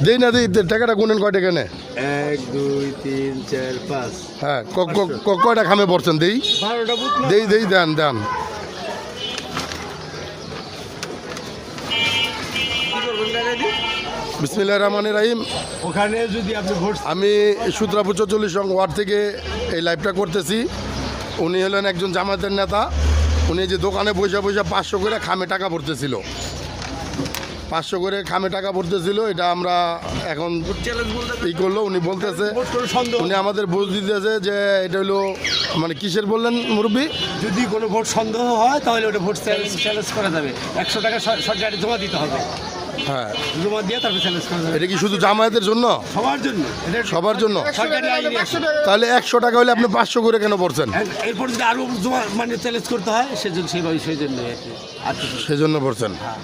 দেই না দেই, টাকাটা গুনেন কয় টাকা নেয়? 1 2 3 4 5 হ্যাঁ, কয়টা খামে পড়ছেন? দেই 12টা বুথ না? দেই দেই, দেন দেন। কি করবেন টাকা দিয়ে? বিসমিল্লাহির রহমানির রহিম। ওখানে যদি আপনি ভোট আমি সূত্রাপুর 44 নং ওয়ার্ড থেকে এই লাইভটা করতেছি। উনি হলেন একজন জামায়াতের নেতা। উনি যে দোকানে বসে বসে 500 করে খামে টাকা ভরতেছিল, 500 করে খামে টাকা ভরতেছিল। এটা আমরা এখন চ্যালেঞ্জ বলতে ই করলো, উনি বলতেছে, ভোট করে সন্দেহ উনি আমাদের বুঝ দিতেছে যে এটা হলো মানে কিসের বললেন মুরব্বী? যদি কোনো ভোট সন্দেহ হয় তাহলে ওটা ভোট চ্যালেঞ্জ করা যাবে। 100 টাকা সরকারি জমা দিতে হবে, হ্যাঁ, জমা দিয়ে তারপর চ্যালেঞ্জ করা যাবে। এটা কি শুধু জামায়াতের জন্য? সবার জন্য, এটা সবার জন্য? সরকারি আইনে আছে। তাহলে 100 টাকা হলে আপনি 500 করে কেন পড়ছেন? এরপর যদি আরো জমা মানে চ্যালেঞ্জ করতে হয় সেজন্য, সেই জন্য আর কি। সেজন্য পড়ছেন। হ্যাঁ।